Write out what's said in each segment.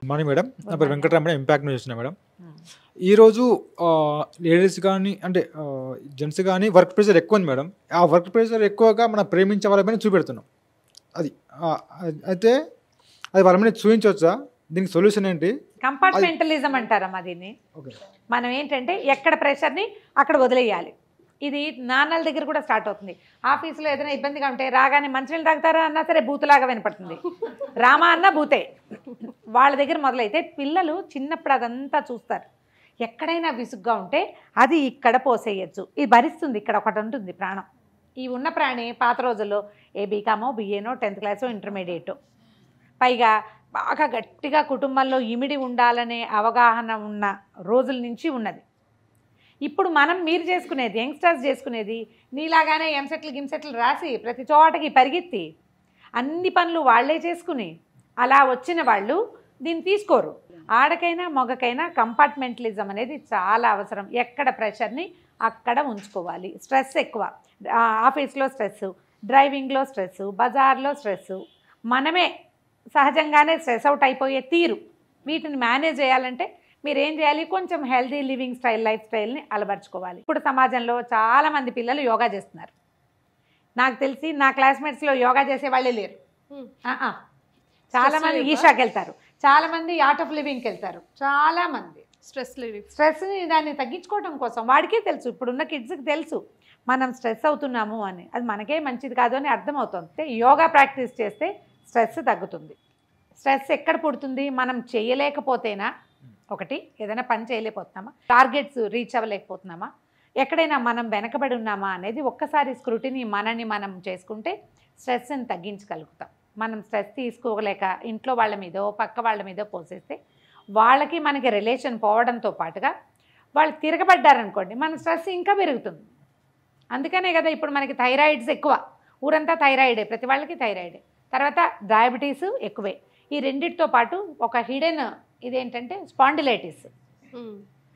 Morning madam. నా పేరు Venkataramana, impact news చూసిన మేడం. ఈరోజు లేడీస్ కానీ అంటే జెంట్స్ కానీ వర్క్ ప్రెషర్ ఎక్కువ ఉంది మేడం. ఆ వర్క్ ప్రెషర్ ఎక్కువగా మనం ప్రేమించే వాళ్ళ మీద చూపెడుతున్నాం. అది అయితే అది వాళ్ళ మీద చూపించవచ్చా? దీనికి సొల్యూషన్ ఏంటి? కంపార్ట్మెంటలిజం అంటారమ్మా దీన్ని. మనం ఏంటంటే ఎక్కడ ప్రెషర్ని అక్కడ వదిలేయాలి. ఇది నాన్నల దగ్గర కూడా స్టార్ట్ అవుతుంది. ఆఫీసులో ఏదైనా ఇబ్బందిగా ఉంటే రాగానే మంచినీళ్ళు తాగుతారా అన్నా సరే బూతులాగా వినపడుతుంది. రామా అన్న బూతే. వాళ్ళ దగ్గర మొదలైతే పిల్లలు చిన్నప్పుడు అదంతా చూస్తారు. ఎక్కడైనా విసుగ్గా ఉంటే అది ఇక్కడ పోసేయచ్చు. ఇది భరిస్తుంది. ఇక్కడ ఒకటి ఉంటుంది ప్రాణం. ఈ ఉన్న ప్రాణి పాత రోజుల్లో ఏ బీకామో బిఏనో 10th క్లాసో ఇంటర్మీడియటో, పైగా బాగా గట్టిగా కుటుంబంలో ఇమిడి ఉండాలనే అవగాహన ఉన్న రోజుల నుంచి ఉన్నది. ఇప్పుడు మీరు చేసుకునేది, యంగ్స్టర్స్ చేసుకునేది నీలాగానే ఎంసెట్లు గిమ్సెట్లు రాసి ప్రతి చోటకి పరిగెత్తి అన్ని పనులు వాళ్లే చేసుకుని అలా వచ్చిన వాళ్ళు దీన్ని తీసుకోరు. ఆడకైనా మగకైనా కంపార్ట్మెంటలిజం అనేది చాలా అవసరం. ఎక్కడ ప్రెషర్ని అక్కడ ఉంచుకోవాలి. స్ట్రెస్ ఎక్కువ, ఆఫీస్లో స్ట్రెస్, డ్రైవింగ్లో స్ట్రెస్, బజార్లో స్ట్రెస్, మనమే సహజంగానే స్ట్రెస్ అవుట్ అయిపోయే తీరు. వీటిని మేనేజ్ చేయాలంటే మీరు ఏం చేయాలి? కొంచెం హెల్తీ లివింగ్ స్టైల్, లైఫ్ స్టైల్ని అలవర్చుకోవాలి. ఇప్పుడు సమాజంలో చాలామంది పిల్లలు యోగా చేస్తున్నారు. నాకు తెలిసి నా క్లాస్మేట్స్లో యోగా చేసే వాళ్ళే లేరు. చాలామంది ఈషాకి వెళ్తారు, చాలామంది ఆర్ట్ ఆఫ్ లివింగ్కి వెళ్తారు, చాలామంది స్ట్రెస్ని దాన్ని తగ్గించుకోవడం కోసం. వాడికే తెలుసు, ఇప్పుడున్న కిడ్స్కి తెలుసు మనం స్ట్రెస్ అవుతున్నాము అని. అది మనకే మంచిది కాదు అని అర్థమవుతుంది. యోగా ప్రాక్టీస్ చేస్తే స్ట్రెస్ తగ్గుతుంది. స్ట్రెస్ ఎక్కడ పుడుతుంది? మనం చేయలేకపోతేనా, ఒకటి ఏదైనా పని చేయలేకపోతున్నామా, టార్గెట్స్ రీచ్ అవ్వలేకపోతున్నామా, ఎక్కడైనా మనం వెనకబడి ఉన్నామా అనేది ఒక్కసారి స్క్రూటినీ మనని మనం చేసుకుంటే స్ట్రెస్ని తగ్గించగలుగుతాం. మనం స్ట్రెస్ తీసుకోలేక ఇంట్లో వాళ్ళ మీదో పక్క వాళ్ళ మీదో పోసేస్తే వాళ్ళకి మనకి రిలేషన్ పోవడంతో పాటుగా వాళ్ళు తిరగబడ్డారనుకోండి, మన స్ట్రెస్ ఇంకా పెరుగుతుంది. అందుకనే కదా ఇప్పుడు మనకి థైరాయిడ్స్ ఎక్కువ. ఊరంతా థైరాయిడే, ప్రతి వాళ్ళకి థైరాయిడే. తర్వాత డయాబెటీస్ ఎక్కువే. ఈ రెండిటితో పాటు ఒక హిడెన్ ఇదేంటంటే స్పాండిలైటిస్.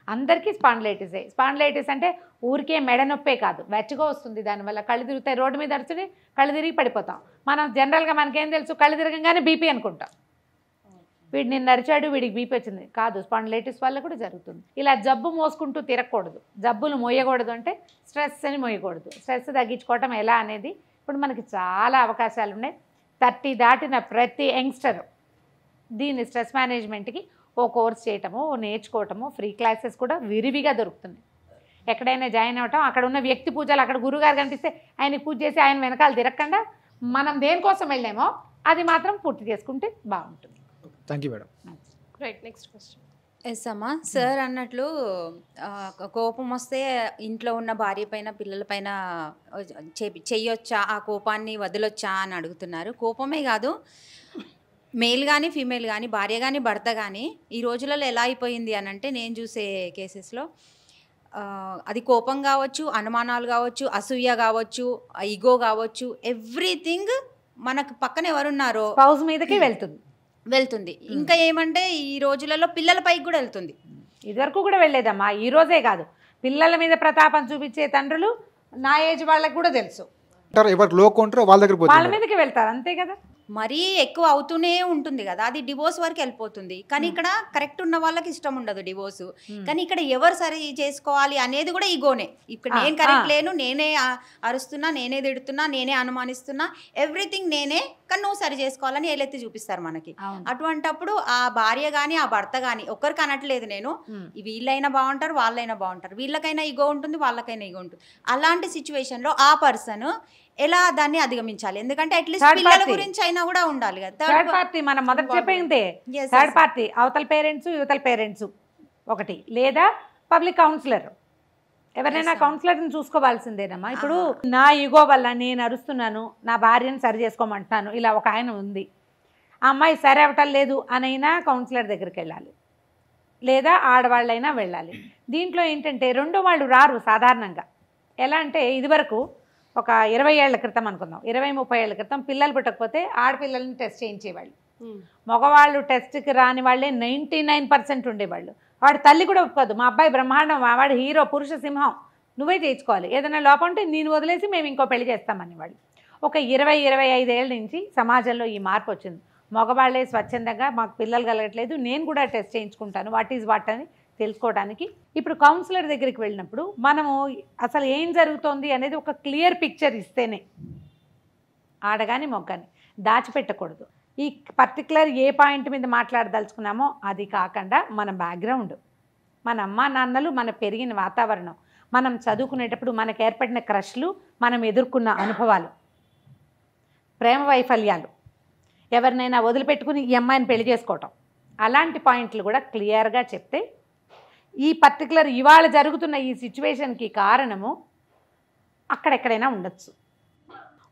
అందరికీ స్పాండిలైటిసే. స్పాండిలైటిస్ అంటే ఊరికే మెడ నొప్పే కాదు, వెచ్చగా వస్తుంది. దానివల్ల కళ్ళు తిరుగుతాయి. రోడ్డు మీద అరుచుని కళ్ళు తిరిగి పడిపోతాం. మనం జనరల్గా మనకేం తెలుసు? కళ్ళు తిరగంగానే బీపీ అనుకుంటాం. వీడు నిన్ను నరిచాడు, వీడికి బీపీ వచ్చింది. కాదు, స్పాండిలైటిస్ వల్ల కూడా జరుగుతుంది. ఇలా జబ్బు మోసుకుంటూ తిరగకూడదు. జబ్బులు మోయకూడదు అంటే స్ట్రెస్ అని మోయకూడదు. స్ట్రెస్ తగ్గించుకోవటం ఎలా అనేది ఇప్పుడు మనకి చాలా అవకాశాలు ఉన్నాయి. 30 దాటిన ప్రతి యంగ్స్టర్ దీన్ని స్ట్రెస్ మేనేజ్మెంట్కి ఓ కోర్స్ చేయటము, ఓ నేర్చుకోవటము, ఫ్రీ క్లాసెస్ కూడా విరివిగా దొరుకుతుంది. ఎక్కడైనా జాయిన్ అవ్వటం, అక్కడ ఉన్న వ్యక్తి పూజలు, అక్కడ గురుగారు కనిపిస్తే ఆయనకి పూజ చేసి ఆయన వెనకాల తిరగకుండా మనం దేనికోసం వెళ్ళామో అది మాత్రం పూర్తి చేసుకుంటే బాగుంటుంది. Thank you madam. Right, next question. Yes అమ్మా. సార్ అన్నట్లు కోపం వస్తే ఇంట్లో ఉన్న భార్య పైన పిల్లల పైన చెయ్యొచ్చా, ఆ కోపాన్ని వదలొచ్చా అని అడుగుతున్నారు. కోపమే కాదు, మేల్ కానీ ఫీమేల్ కానీ, భార్య కానీ భర్త కానీ ఈ రోజులలో ఎలా అయిపోయింది అని అంటే, నేను చూసే కేసెస్లో అది కోపం కావచ్చు, అనుమానాలు కావచ్చు, అసూయ కావచ్చు, ఈగో కావచ్చు, ఎవ్రీథింగ్ మనకు పక్కన ఎవరున్నారో స్పౌస్ మీదకి వెళ్తుంది. ఇంకా ఏమంటే ఈ రోజులలో పిల్లలపైకి కూడా వెళ్తుంది. ఇదివరకు కూడా వెళ్ళేదమ్మా, ఈ రోజే కాదు. పిల్లల మీద ప్రతాపం చూపించే తండ్రులు నా ఏజ్ వాళ్ళకి కూడా తెలుసు. ఎవరు లో కొంటారో వాళ్ళ మీదకి వెళ్తారు, అంతే కదా. మరీ ఎక్కువ అవుతూనే ఉంటుంది కదా, అది డివోర్స్ వరకు వెళ్ళిపోతుంది. కానీ ఇక్కడ కరెక్ట్ ఉన్న వాళ్ళకి ఇష్టం ఉండదు డివోర్స్. కానీ ఇక్కడ ఎవరు సరి చేసుకోవాలి అనేది కూడా ఈగోనే. ఇక్కడ నేను కరెక్ట్ లేను, నేనే అరుస్తున్నా, నేనే తిడుతున్నా, నేనే అనుమానిస్తున్నా, ఎవ్రీథింగ్ నేనే, కానీ నువ్వు సరి చేసుకోవాలని ఏలెత్తి చూపిస్తారు మనకి. అటువంటప్పుడు ఆ భార్య కానీ ఆ భర్త కానీ ఒక్కరికి అనట్లేదు నేను, వీళ్ళైనా బాగుంటారు, వాళ్ళైనా బాగుంటారు, వీళ్ళకైనా ఈగో ఉంటుంది, వాళ్ళకైనా ఈగో ఉంటుంది. అలాంటి సిచ్యువేషన్లో ఆ పర్సన్ ఎలా దాన్ని అధిగమించాలి? ఎందుకంటే అట్లీస్ట్ పిల్లల గురించి అయినా కూడా ఉండాలి కదా. థర్డ్ పార్టీ మనం మొదట చెప్పింది, థర్డ్ పార్టీ అవతల పేరెంట్స్, యువతల పేరెంట్స్ ఒకటి, లేదా పబ్లిక్ కౌన్సిలర్. ఎవరైనా కౌన్సిలర్ని చూసుకోవాల్సిందేనమ్మా. ఇప్పుడు నా ఈగో వల్ల నేను అరుస్తున్నాను, నా భార్యను సరి చేసుకోమంటున్నాను, ఇలా ఒక ఆయన ఉంది, ఆ అమ్మాయి సరి అవ్వటం లేదు అనైనా కౌన్సిలర్ దగ్గరికి వెళ్ళాలి, లేదా ఆడవాళ్ళైనా వెళ్ళాలి. దీంట్లో ఏంటంటే రెండో వాళ్ళు రారు సాధారణంగా. ఎలా అంటే ఇదివరకు ఒక 20 ఏళ్ల క్రితం అనుకుందాం, 20-30 ఏళ్ల క్రితం పిల్లలు పుట్టకపోతే ఆడపిల్లల్ని టెస్ట్ చేయించేవాళ్ళు. మగవాళ్ళు టెస్ట్కి రాని వాళ్ళే 99% ఉండేవాళ్ళు. వాడి తల్లి కూడా ఒప్పుకోదు, మా అబ్బాయి బ్రహ్మాండం, వాడు హీరో, పురుష సింహం, నువ్వే చేయించుకోవాలి, ఏదైనా లోపం ఉంటే నేను వదిలేసి మేము ఇంకో పెళ్లి చేస్తామని వాళ్ళు. ఒక 20-25 ఏళ్ళ నుంచి సమాజంలో ఈ మార్పు వచ్చింది. మగవాళ్ళే స్వచ్ఛందంగా మాకు పిల్లలు కలగట్లేదు, నేను కూడా టెస్ట్ చేయించుకుంటాను వాట్ ఈజ్ వాట్ అని తెలుసుకోవడానికి. ఇప్పుడు కౌన్సిలర్ దగ్గరికి వెళ్ళినప్పుడు మనము అసలు ఏం జరుగుతోంది అనేది ఒక క్లియర్ పిక్చర్ ఇస్తేనే, ఆడగాని మొగ్గని దాచిపెట్టకూడదు. ఈ పర్టికులర్ ఏ పాయింట్ మీద మాట్లాడదలుచుకున్నామో అది కాకుండా మన బ్యాక్గ్రౌండ్, మన అమ్మా నాన్నలు, మన పెరిగిన వాతావరణం, మనం చదువుకునేటప్పుడు మనకు ఏర్పడిన క్రష్లు, మనం ఎదుర్కొన్న అనుభవాలు, ప్రేమ వైఫల్యాలు, ఎవరినైనా వదిలిపెట్టుకుని ఈ అమ్మాయిని పెళ్లి చేసుకోవటం, అలాంటి పాయింట్లు కూడా క్లియర్గా చెప్తే ఈ పర్టికులర్ ఇవాళ జరుగుతున్న ఈ సిచ్యువేషన్కి కారణము అక్కడెక్కడైనా ఉండొచ్చు.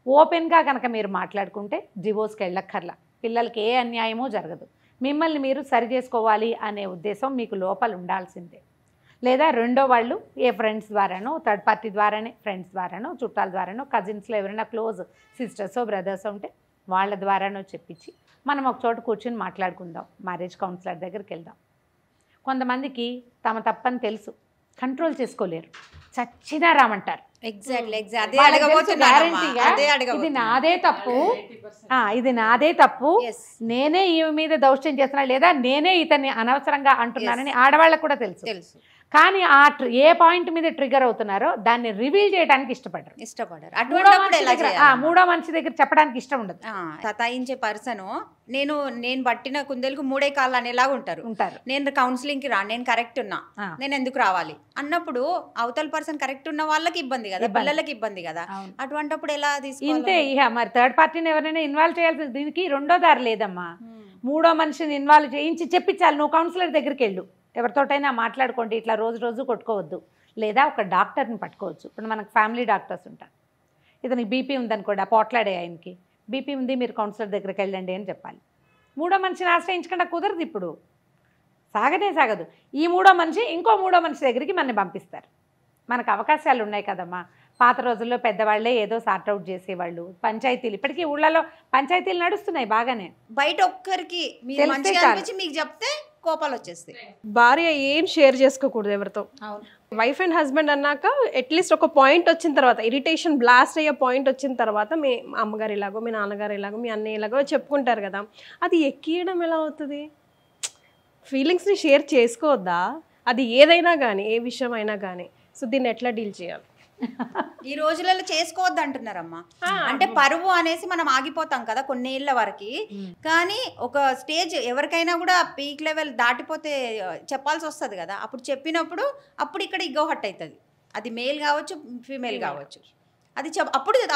ఓపెన్గా కనుక మీరు మాట్లాడుకుంటే డివోర్స్కి వెళ్ళక్కర్లా, పిల్లలకి ఏ అన్యాయమో జరగదు. మిమ్మల్ని మీరు సరి చేసుకోవాలి అనే ఉద్దేశం మీకు లోపల ఉండాల్సిందే. లేదా రెండో వాళ్ళు ఏ ఫ్రెండ్స్ ద్వారానో, థర్డ్ పార్టీ ద్వారానే, ఫ్రెండ్స్ ద్వారానో, చుట్టాల ద్వారానో, కజిన్స్లో ఎవరైనా క్లోజ్ సిస్టర్సో బ్రదర్స్ ఉంటే వాళ్ళ ద్వారానో చెప్పించి మనం ఒక చోట కూర్చొని మాట్లాడుకుందాం, మ్యారేజ్ కౌన్సిలర్ దగ్గరికి వెళ్దాం. కొంతమందికి తమ తప్పని తెలుసు, కంట్రోల్ చేసుకోలేరు, చచ్చినా రామంటారు. ఎగ్జాక్ట్లీ ఇది నాదే తప్పు, ఇది నాదే తప్పు, నేనే ఈమె మీద దౌష్ట్యం చేస్తున్నా, లేదా నేనే ఇతన్ని అనవసరంగా అంటున్నానని ఆడవాళ్ళకు కూడా తెలుసు. కానీ ఆ ఏ పాయింట్ మీద ట్రిగర్ అవుతున్నారో దాన్ని రివీల్ చేయడానికి ఇష్టపడరు. మూడో మనిషి దగ్గర చెప్పడానికి ఇష్టం ఉండదు. సతాయించే పర్సన్ నేను పట్టిన కుందేలకు 3 కాళ్ళు అనేలాగా ఉంటారు. నేను కౌన్సిలింగ్ కి నేను కరెక్ట్ ఉన్నా, నేను ఎందుకు రావాలి అన్నప్పుడు అవతల పర్సన్ కరెక్ట్ ఉన్న వాళ్ళకి ఇబ్బంది కదా, పిల్లలకి ఇబ్బంది కదా. అటువంటిప్పుడు ఎలా ఇంతే. ఇక మరి థర్డ్ పార్టీని ఎవరైనా ఇన్వాల్వ్ చేయాల్సింది. దీనికి రెండో దారి లేదమ్మా. మూడో మనిషిని ఇన్వాల్వ్ చేయించి చెప్పించాలి, నువ్వు కౌన్సిలర్ దగ్గరికి వెళ్ళు, ఎవరితోటైనా మాట్లాడుకోండి, ఇట్లా రోజు కొట్టుకోవద్దు. లేదా ఒక డాక్టర్ని పట్టుకోవచ్చు. ఇప్పుడు మనకు ఫ్యామిలీ డాక్టర్స్ ఉంటారు. ఇతనికి బీపీ ఉందనుకోండి, ఆ పోట్లాడే ఆయనకి బీపీ ఉంది, మీరు కౌన్సిలర్ దగ్గరికి వెళ్ళండి అని చెప్పాలి. మూడో మనిషిని ఆశ్రయించకుండా కుదరదు, ఇప్పుడు సాగదు. ఈ మూడో మనిషి ఇంకో మూడో మనిషి దగ్గరికి మనని పంపిస్తారు. మనకు అవకాశాలు ఉన్నాయి కదమ్మా. పాత రోజుల్లో పెద్దవాళ్ళే ఏదో సార్ట్అవుట్ చేసేవాళ్ళు. పంచాయతీలు, ఇప్పటికీ ఊళ్ళలో పంచాయతీలు నడుస్తున్నాయి బాగానే. బయట ఒక్కరికి మీకు చెప్తే కోపాలు వచ్చేస్తాయి. భార్య ఏం షేర్ చేసుకోకూడదు ఎవరితో. వైఫ్ అండ్ హస్బెండ్ అన్నాక అట్లీస్ట్ ఒక పాయింట్ వచ్చిన తర్వాత, ఇరిటేషన్ బ్లాస్ట్ అయ్యే పాయింట్ వచ్చిన తర్వాత మీ అమ్మగారు ఇలాగో, మీ నాన్నగారు ఇలాగో, మీ అన్నయ్య ఇలాగో చెప్పుకుంటారు కదా, అది ఎక్కియడం ఎలా అవుతుంది? ఫీలింగ్స్ని షేర్ చేసుకోవద్దా? అది ఏదైనా కానీ, ఏ విషయం అయినా కానీ. సో దీన్ని ఎట్లా డీల్ చేయాలి? ఈ రోజులలో చేసుకోవద్దు అంటున్నారమ్మా. అంటే పరువు అనేసి మనం ఆగిపోతాం కదా కొన్నేళ్ల వరకు. కానీ ఒక స్టేజ్ ఎవరికైనా కూడా పీక్ లెవెల్ దాటిపోతే చెప్పాల్సి వస్తుంది కదా. అప్పుడు చెప్పినప్పుడు అప్పుడు ఇక్కడ ఇగో హట్ అవుతుంది. అది మేల్ కావచ్చు, ఫీమేల్ కావచ్చు. అది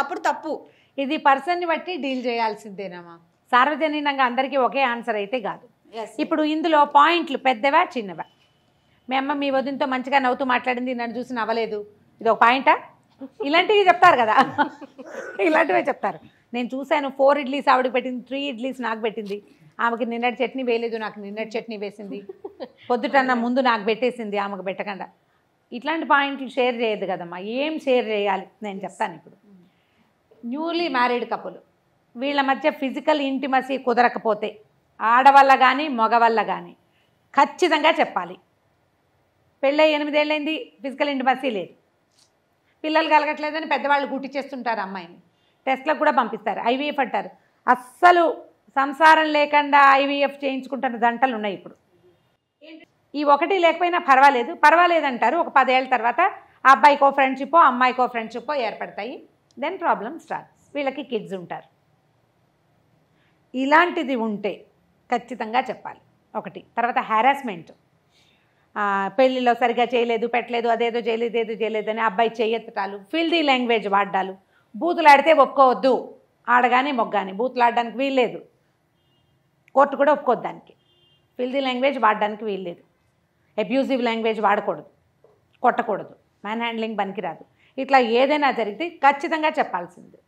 అప్పుడు తప్పు. ఇది పర్సన్ని బట్టి డీల్ చేయాల్సిందేనమ్మా. సార్వజనీనంగా అందరికీ ఒకే ఆన్సర్ అయితే కాదు. ఇప్పుడు ఇందులో పాయింట్లు పెద్దవా చిన్నవా? మీ అమ్మ మీ వదినతో మంచిగా నవ్వుతూ మాట్లాడింది, నన్ను చూసి నవ్వలేదు, ఇది ఒక పాయింటా? ఇలాంటివి చెప్తారు కదా, ఇలాంటివే చెప్తారు. నేను చూశాను 4 ఇడ్లీస్ ఆవిడకి పెట్టింది, 3 ఇడ్లీస్ నాకు పెట్టింది, ఆమెకి నిన్నటి చట్నీ వేయలేదు, నాకు నిన్నటి చట్నీ వేసింది, పొద్దుటన్న ముందు నాకు పెట్టేసింది, ఆమెకు పెట్టకుండా. ఇట్లాంటి పాయింట్లు షేర్ చేయొద్దు కదమ్మా. ఏం షేర్ చేయాలి నేను చెప్తాను. ఇప్పుడు న్యూలీ మ్యారీడ్ కపుల్, వీళ్ళ మధ్య ఫిజికల్ ఇంటిమసీ కుదరకపోతే ఆడవల్ల కానీ మగవల్ల కానీ ఖచ్చితంగా చెప్పాలి. పెళ్ళై 8 ఏళ్ళైంది, ఫిజికల్ ఇంటిమసీ లేదు, పిల్లలు కలగట్లేదని పెద్దవాళ్ళు గుట్టిచ్చేస్తుంటారు అమ్మాయిని, టెస్ట్లకు కూడా పంపిస్తారు, ఐవీఎఫ్ అంటారు. అస్సలు సంసారం లేకుండా ఐవీఎఫ్ చేయించుకుంటున్న జంటలు ఉన్నాయి ఇప్పుడు. ఈ ఒకటి లేకపోయినా పర్వాలేదు అంటారు. ఒక 10 ఏళ్ళ తర్వాత ఆ అబ్బాయికో ఫ్రెండ్షిప్పో అమ్మాయికో ఫ్రెండ్షిప్పో ఏర్పడతాయి. Then problem starts. వీళ్ళకి కిడ్స్ ఉంటారు. ఇలాంటిది ఉంటే ఖచ్చితంగా చెప్పాలి. ఒకటి. తర్వాత హ్యారాస్మెంట్, పెళ్ళిలో సరిగా చేయలేదు, పెట్టలేదు, అదేదో చేయలేదు, ఏదో చేయలేదు అని అబ్బాయి చేయెత్తటాలు, ఫిల్దీ లాంగ్వేజ్ వాడాలు. బూతులాడితే ఒప్పుకోవద్దు, ఆడగానే మొగ్గాని బూతులాడడానికి వీల్లేదు, కోర్టు కూడా ఒప్పుకోవద్దు దానికి. ఫిల్దీ లాంగ్వేజ్ వాడడానికి వీల్లేదు, అబ్యూజివ్ లాంగ్వేజ్ వాడకూడదు, కొట్టకూడదు, మ్యాన్ హ్యాండ్లింగ్ పనికిరాదు. ఇట్లా ఏదైనా జరిగితే ఖచ్చితంగా చెప్పాల్సింది.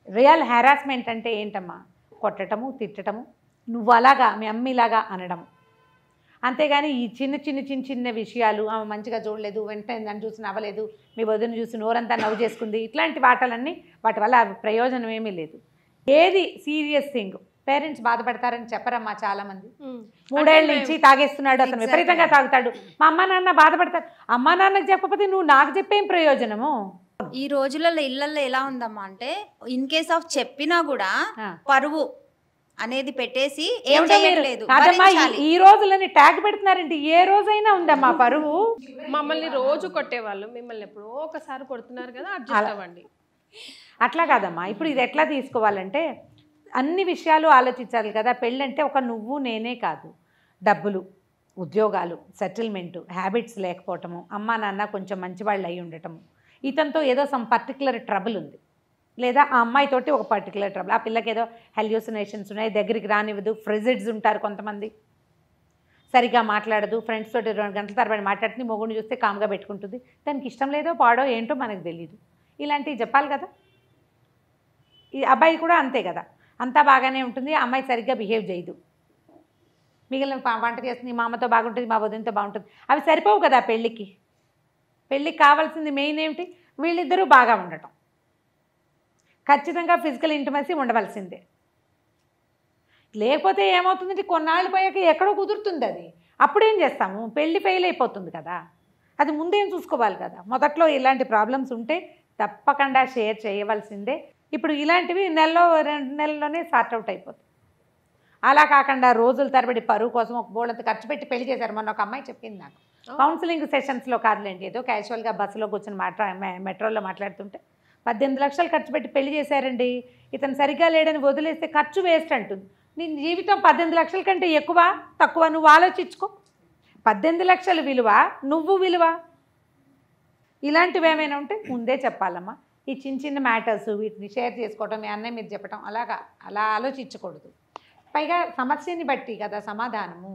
రియల్ హ్యారాస్మెంట్ అంటే ఏంటమ్మా? కొట్టటము, తిట్టటము, నువ్వు అలాగా మీ అమ్మిలాగా అనడము. అంతేగాని ఈ చిన్న విషయాలు, ఆమె మంచిగా చూడలేదు, వెంటనే నన్ను చూసి నవ్వలేదు, మీ వదిన చూసి నోరంతా నవ్వు చేసుకుంది, ఇట్లాంటి వాటి వల్ల ప్రయోజనం ఏమీ లేదు. ఏది సీరియస్ థింగ్ పేరెంట్స్ బాధపడతారని చెప్పరమ్మా చాలామంది. 3 ఏళ్ళ నుంచి తాగేస్తున్నాడు, అతను విపరీతంగా తాగుతాడు, మా అమ్మ నాన్న బాధపడతారు. అమ్మ నాన్నకు చెప్పకపోతే నువ్వు నాకు చెప్పేం ప్రయోజనము? ఈ రోజులలో ఇళ్లలో ఎలా ఉందమ్మా అంటే, ఇన్ కేస్ ఆఫ్ చెప్పినా కూడా పరువు అనేది పెట్టేసి ఏం ఏమిటో మీరు చేయట్లేదు, కాదమ్మా భరించాలి. ఈ రోజులని ట్యాగ్ పెడుతున్నారండి. ఏ రోజైనా ఉందమ్మా పరువు. మమ్మల్ని రోజు కొట్టేవాళ్ళు, మిమ్మల్ని ఎప్పుడో ఒకసారి కొడుతున్నారు కదా, అడ్జస్ట్ అవ్వండి. అట్లా కాదమ్మా. ఇప్పుడు ఇది ఎట్లా తీసుకోవాలంటే అన్ని విషయాలు ఆలోచించాలి కదా. పెళ్ళంటే ఒక నువ్వు నేనే కాదు, డబ్బులు, ఉద్యోగాలు, సెటిల్మెంటు, హ్యాబిట్స్ లేకపోవటము, అమ్మా నాన్న కొంచెం మంచివాళ్ళు అయి ఉండటము, ఇతనితో ఏదో సమ్ పర్టికులర్ ట్రబుల్ ఉంది, లేదా ఆ అమ్మాయితోటి ఒక పర్టికులర్ ట్రబుల్, ఆ పిల్లకి ఏదో హెల్యూసినేషన్స్ ఉన్నాయి, దగ్గరికి రానివ్వదు, ఫ్రిజిడ్స్ ఉంటారు కొంతమంది, సరిగా మాట్లాడదు, ఫ్రెండ్స్ తోటి 2 గంటల తరబడి మాట్లాడుతుంది, మొగుడిని చూస్తే కామ్గా పెట్టుకుంటుంది, దానికి ఇష్టం లేదో పాడో ఏంటో మనకు తెలియదు. ఇలాంటివి చెప్పాలి కదా. ఈ అబ్బాయి కూడా అంతే కదా, అంతా బాగానే ఉంటుంది, ఆ అమ్మాయి సరిగ్గా బిహేవ్ చేయదు, మిగిలిన వంట చేస్తుంది, మా అమ్మతో బాగుంటుంది, మా వదినతో బాగుంటుంది, అవి సరిపోవు కదా పెళ్ళికి. పెళ్ళికి కావాల్సింది మెయిన్ ఏమిటి? వీళ్ళిద్దరూ బాగా ఉండటం. ఖచ్చితంగా ఫిజికల్ ఇంటిమసీ ఉండవలసిందే. లేకపోతే ఏమవుతుందంటే కొన్నాళ్ళు పోయాక ఎక్కడో కుదురుతుంది అది, అప్పుడేం చేస్తాము? పెళ్ళి ఫెయిల్ అయిపోతుంది కదా. అది ముందేం చూసుకోవాలి కదా. మొదట్లో ఇలాంటి ప్రాబ్లమ్స్ ఉంటే తప్పకుండా షేర్ చేయవలసిందే. ఇప్పుడు ఇలాంటివి నెలలో 2 నెలల్లోనే సార్ట్అవుట్ అయిపోతుంది. అలా కాకుండా రోజుల తరబడి పరువు కోసం ఒక బోళ్ళంత ఖర్చు పెట్టి పెళ్లి చేశారు. మొన్న ఒక అమ్మాయి చెప్పింది నాకు, కౌన్సిలింగ్ సెషన్స్లో కాదులేండి, ఏదో క్యాజువల్గా బస్సులో కూర్చొని మెట్రోలో మాట్లాడుతుంటే 18 లక్షలు ఖర్చు పెట్టి పెళ్లి చేశారండి, ఇతను సరిగ్గా లేడని వదిలేస్తే ఖర్చు వేస్ట్ అంటుంది. నీ జీవితం 18 లక్షల కంటే ఎక్కువ తక్కువ నువ్వు ఆలోచించుకో. 18 లక్షల విలువ, నువ్వు విలువ, ఇలాంటివి ఏమైనా ఉంటే ముందే చెప్పాలమ్మా. ఈ చిన్న చిన్న మ్యాటర్స్ వీటిని షేర్ చేసుకోవటం, మీ అన్నయ్య మీరు చెప్పటం అలా ఆలోచించకూడదు. పైగా సమస్యని బట్టి కదా సమాధానము.